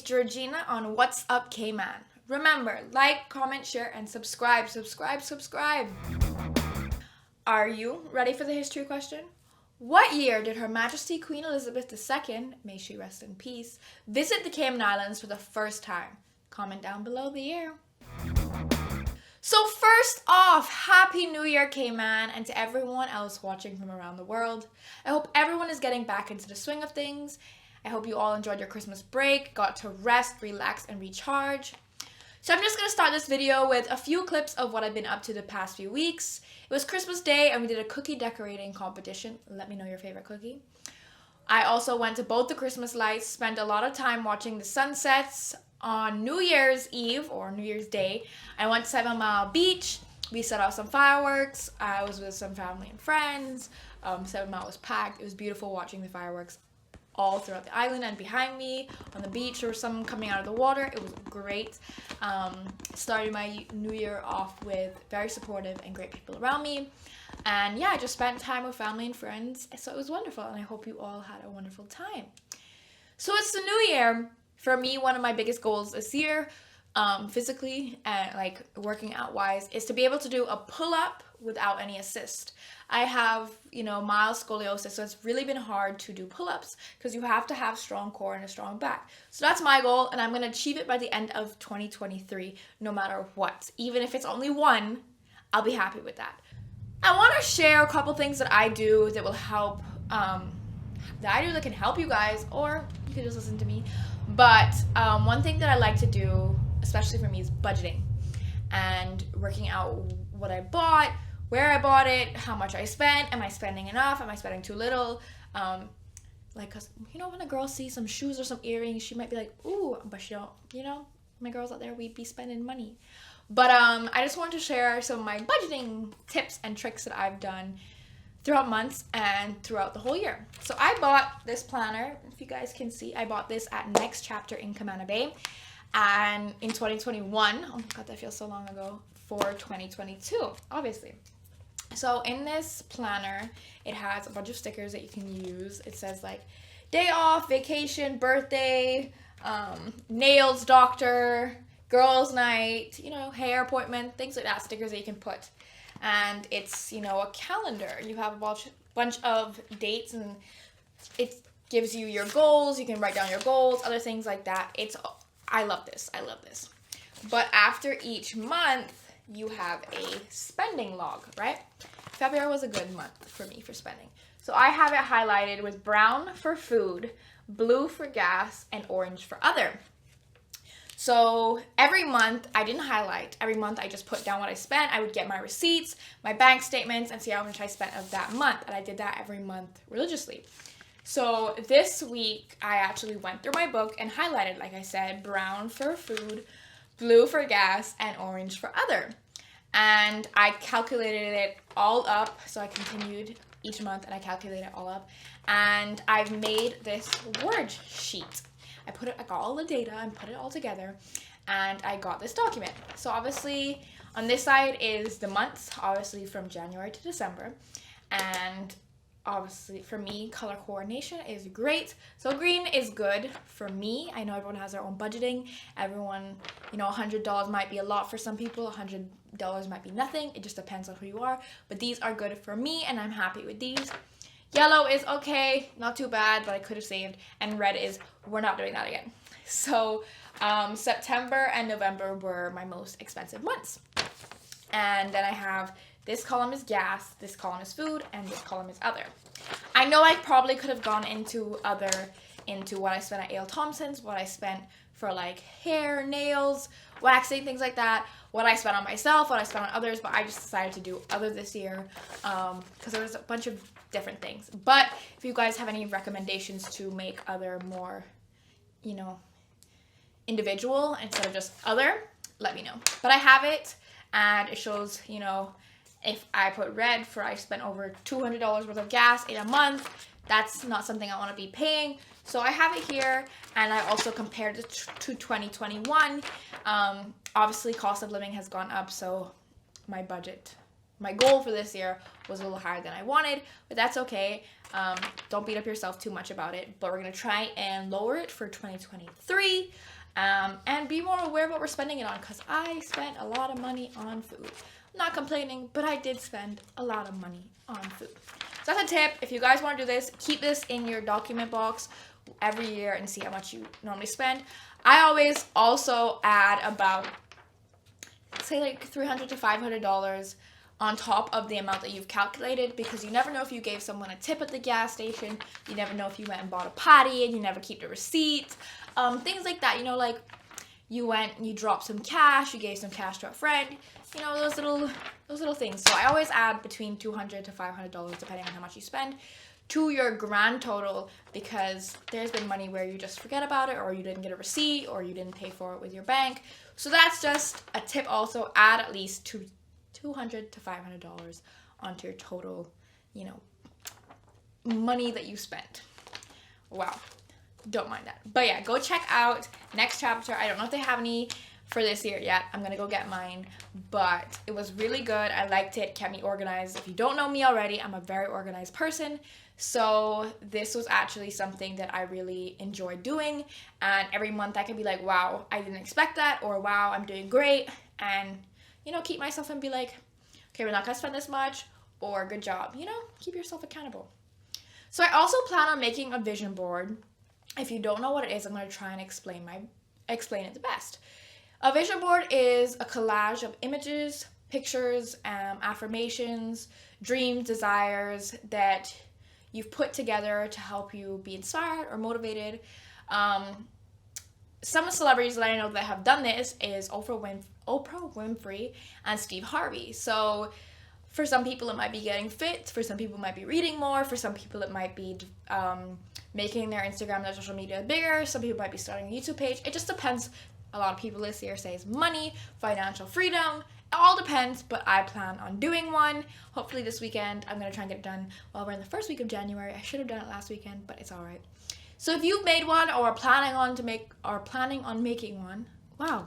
Georgina on What's Up Cayman. Remember, like, comment, share, and subscribe. Are you ready for the history question? What year did Her Majesty Queen Elizabeth II, may she rest in peace, visit the Cayman Islands for the first time? Comment down below the year. So first off, Happy New Year, Cayman, and to everyone else watching from around the world. I hope everyone is getting back into the swing of things. I hope you all enjoyed your Christmas break, got to rest, relax, and recharge. So I'm just going to start this video with a few clips of what I've been up to the past few weeks. It was Christmas Day and we did a cookie decorating competition. Let me know your favorite cookie. I also went to both the Christmas lights, spent a lot of time watching the sunsets. On New Year's Eve or New Year's Day, I went to 7 Mile Beach. We set off some fireworks. I was with some family and friends. 7 Mile was packed. It was beautiful watching the fireworks all throughout the island, and behind me on the beach there was some coming out of the water. It was great. Started my new year off with very supportive and great people around me. And yeah, I just spent time with family and friends. So it was wonderful, and I hope you all had a wonderful time. So it's the new year. For me, one of my biggest goals this year, physically and like working out wise, is to be able to do a pull-up without any assist. I have, mild scoliosis, so it's really been hard to do pull-ups because you have to have strong core and a strong back. So that's my goal, and I'm going to achieve it by the end of 2023, no matter what. Even if it's only one, I'll be happy with that. I want to share a couple things that I do that will help, that can help you guys, or you can just listen to me. But one thing that I like to do, especially for me, is budgeting and working out what I bought, where I bought it, how much I spent. Am I spending enough? Am I spending too little? Cause when a girl sees some shoes or some earrings, she might be like, ooh, but she don't, my girls out there, we'd be spending money. But I just wanted to share some of my budgeting tips and tricks that I've done throughout months and throughout the whole year. So I bought this planner, if you guys can see, I bought this at Next Chapter in Cayman Bay, and in 2021, oh my god, that feels so long ago, for 2022, obviously. So in this planner, it has a bunch of stickers that you can use. It says like day off, vacation, birthday, nails, doctor, girls' night, hair appointment, things like that, stickers that you can put. And it's, a calendar. You have a bunch of dates, and it gives you your goals. You can write down your goals, other things like that. I love this. But after each month, you have a spending log, right? February was a good month for me for spending. So I have it highlighted with brown for food, blue for gas, and orange for other. So every month, I didn't highlight. Every month, I just put down what I spent. I would get my receipts, my bank statements, and see how much I spent of that month. And I did that every month religiously. So this week, I actually went through my book and highlighted, like I said, brown for food, blue for gas, and orange for other. And I calculated it all up. So I continued each month, and I calculated it all up. And I've made this word sheet. I got all the data and put it all together, and I got this document. So obviously on this side is the months, obviously from January to December, and obviously for me, color coordination is great. So green is good for me. I know everyone has their own budgeting. Everyone, $100 might be a lot for some people. $100 might be nothing. It just depends on who you are. But these are good for me, and I'm happy with these. Yellow is okay, not too bad, but I could have saved. And red is, we're not doing that again. So September and November were my most expensive months. And then I have, this column is gas, this column is food, and this column is other. I know I probably could have gone into what I spent at A.L. Thompson's, what I spent for like hair, nails, waxing, things like that, what I spent on myself, what I spent on others, but I just decided to do other this year because there was a bunch of different things. But if you guys have any recommendations to make other more, individual instead of just other, let me know. But I have it, and it shows, if I put red for I spent over $200 worth of gas in a month, that's not something I want to be paying. So I have it here, and I also compared it to 2021. Obviously, cost of living has gone up, so my goal for this year was a little higher than I wanted, but that's okay. Don't beat up yourself too much about it, but we're going to try and lower it for 2023. and be more aware of what we're spending it on, because I spent a lot of money on food. I'm not complaining, but I did spend a lot of money on food. So that's a tip. If you guys want to do this, keep this in your document box every year and see how much you normally spend. I always also add about, say, like $300 to $500 on top of the amount that you've calculated, because you never know if you gave someone a tip at the gas station, you never know if you went and bought a patty and you never keep the receipt, things like that. You know, like you went and you dropped some cash, you gave some cash to a friend, you know, those little things. So I always add between $200 to $500, depending on how much you spend, to your grand total, because there's been money where you just forget about it, or you didn't get a receipt, or you didn't pay for it with your bank. So that's just a tip. Also, add at least $200 to $500 onto your total, you know, money that you spent. Wow, don't mind that. But yeah, go check out Next Chapter. I don't know if they have any for this year yet. I'm gonna go get mine, but it was really good. I liked it, kept me organized. If you don't know me already, I'm a very organized person, so this was actually something that I really enjoyed doing, and every month I could be like, wow, I didn't expect that, or wow, I'm doing great, and you know, keep myself and be like, okay, we're not gonna spend this much, or good job, you know, keep yourself accountable. So I also plan on making a vision board. If you don't know what it is, I'm gonna try and explain it the best. A vision board is a collage of images, pictures, affirmations, dreams, desires that you've put together to help you be inspired or motivated. Some celebrities that I know that have done this is Oprah Winfrey and Steve Harvey. So for some people it might be getting fit, for some people it might be reading more, for some people it might be making their Instagram and their social media bigger, some people might be starting a YouTube page. It just depends. A lot of people this year say money, financial freedom. It all depends, but I plan on doing one. Hopefully this weekend. I'm going to try and get it done while we're in the first week of January. I should have done it last weekend, but it's all right. So if you've made one or are planning on making one, wow.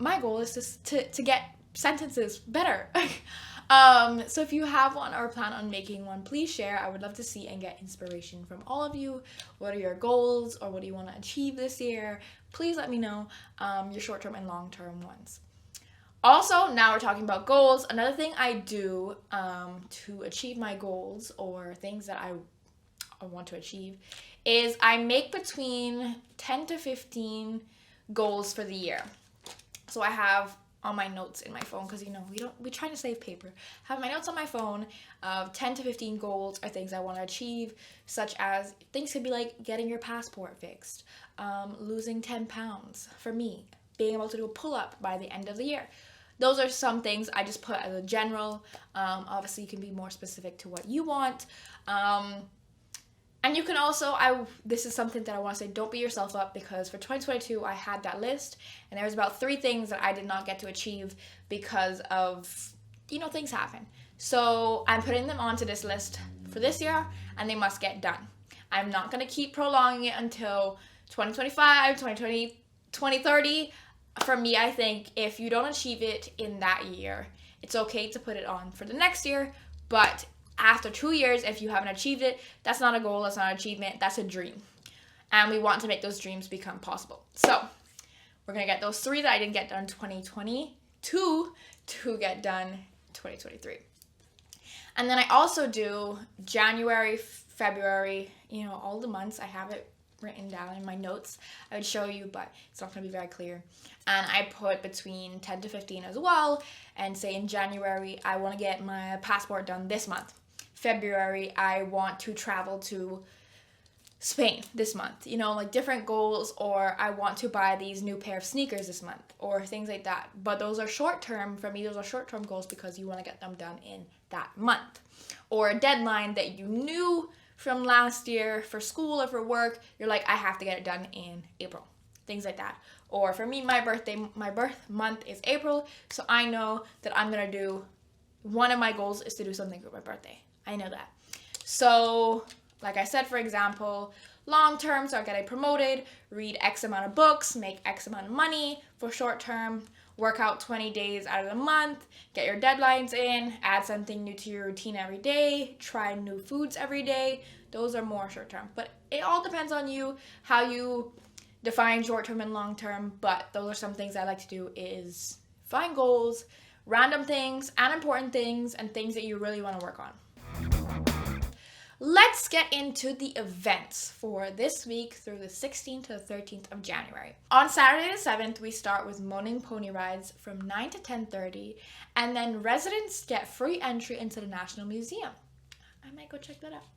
My goal is just to get sentences better. So if you have one or plan on making one, please share. I would love to see and get inspiration from all of you. What are your goals, or what do you want to achieve this year? Please let me know your short-term and long-term ones. Also, now we're talking about goals. Another thing I do to achieve my goals, or things that I want to achieve, is I make between 10 to 15 goals for the year. So I have on my notes in my phone, because you know we try to save paper. Have my notes on my phone of 10 to 15 goals or things I want to achieve, such as things could be like getting your passport fixed, losing 10 pounds for me, being able to do a pull-up by the end of the year. Those are some things I just put as a general. Obviously you can be more specific to what you want. And you can also, this is something that I want to say, don't beat yourself up, because for 2022, I had that list, and there was about 3 things that I did not get to achieve because of, you know, things happen. So I'm putting them onto this list for this year, and they must get done. I'm not going to keep prolonging it until 2025, 2020, 2030. For me, I think if you don't achieve it in that year, it's okay to put it on for the next year, but after 2 years, if you haven't achieved it, that's not a goal, that's not an achievement, that's a dream. And we want to make those dreams become possible. So we're going to get those 3 that I didn't get done in 2022 to get done 2023. And then I also do January, February, you know, all the months. I have it written down in my notes. I would show you, but it's not going to be very clear. And I put between 10 to 15 as well. And say in January, I want to get my passport done this month. February, I want to travel to Spain this month, you know, like different goals, or I want to buy these new pair of sneakers this month, or things like that. But those are short-term. For me, those are short-term goals because you want to get them done in that month. Or a deadline that you knew from last year for school or for work, you're like, I have to get it done in April. Things like that. Or for me, my birth month is April, so I know that I'm going to do, one of my goals is to do something for my birthday. I know that. So, like I said, for example, long term, so I get promoted, read X amount of books, make X amount of money. For short term, work out 20 days out of the month, get your deadlines in, add something new to your routine every day, try new foods every day. Those are more short term. But it all depends on you, how you define short-term and long-term, but those are some things I like to do is find goals, random things, and important things, and things that you really want to work on. Let's get into the events for this week through the 16th to the 13th of January. On Saturday the 7th, we start with morning pony rides from 9 to 10:30, and then residents get free entry into the National Museum. I might go check that out.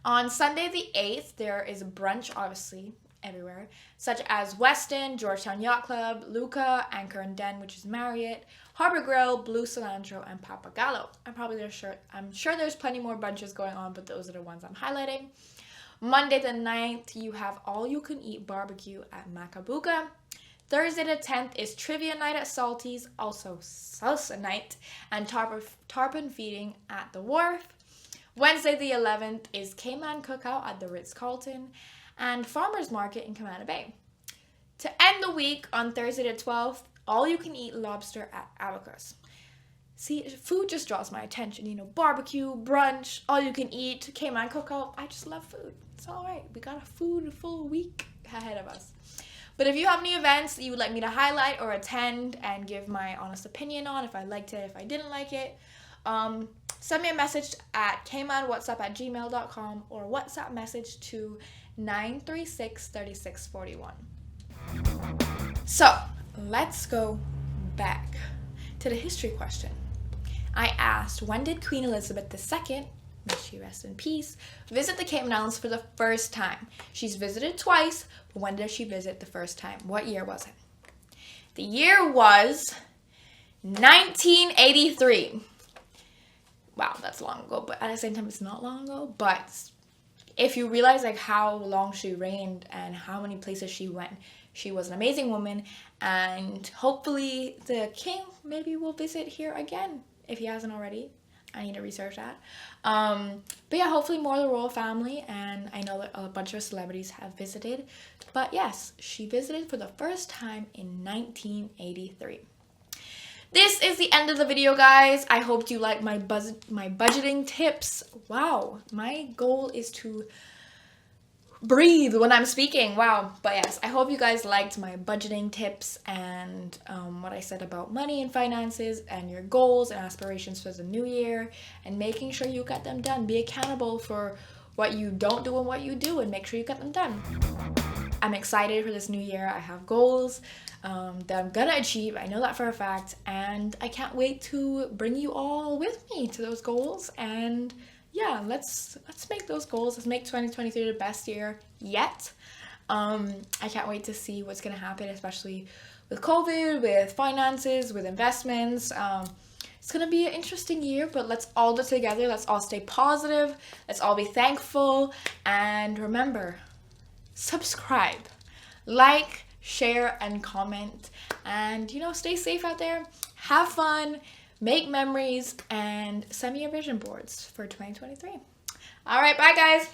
On Sunday the 8th, there is a brunch, obviously, everywhere, such as Westin, Georgetown Yacht Club, Luca, Anchor and Den, which is Marriott, Harbor Grill, Blue Cilantro, and Pappagallo. I'm sure there's plenty more brunches going on, but those are the ones I'm highlighting. Monday the 9th, you have all-you-can-eat barbecue at Macabuca. Thursday the 10th is trivia night at Salty's, also salsa night, and tarpon feeding at the Wharf. Wednesday the 11th is Cayman cookout at the Ritz-Carlton, and farmers market in Camana Bay. To end the week, on Thursday the 12th, all-you-can-eat lobster at Abacus. See, food just draws my attention. You know, barbecue, brunch, all-you-can-eat, Cayman cookout. I just love food. It's all right. We got a food-full week ahead of us. But if you have any events that you would like me to highlight or attend and give my honest opinion on, if I liked it, if I didn't like it, send me a message at caymanwhatsapp@gmail.com or WhatsApp message to 936-3641. So, let's go back to the history question. I asked, when did Queen Elizabeth II, may she rest in peace, visit the Cayman Islands for the first time? She's visited twice, but when did she visit the first time? What year was it? The year was 1983. Wow, that's long ago, but at the same time, it's not long ago. But if you realize like how long she reigned and how many places she went, she was an amazing woman, and hopefully the king maybe will visit here again if he hasn't already. I need to research that. But yeah, hopefully more of the royal family, and I know that a bunch of celebrities have visited. But yes, she visited for the first time in 1983. This is the end of the video, guys. I hope you like my budgeting tips. Wow, my goal is to breathe when I'm speaking. Wow. But yes, I hope you guys liked my budgeting tips and what I said about money and finances and your goals and aspirations for the new year, and making sure you get them done. Be accountable for what you don't do and what you do, and make sure you get them done. I'm excited for this new year. I have goals that I'm gonna achieve. I know that for a fact, and I can't wait to bring you all with me to those goals. And yeah, let's make those goals. Let's make 2023 the best year yet. I can't wait to see what's gonna happen, especially with COVID, with finances, with investments. It's gonna be an interesting year, but let's all do it together. Let's all stay positive. Let's all be thankful, and remember, subscribe, like, share, and comment, and stay safe out there. Have fun, make memories, and send me your vision boards for 2023. All right, bye guys.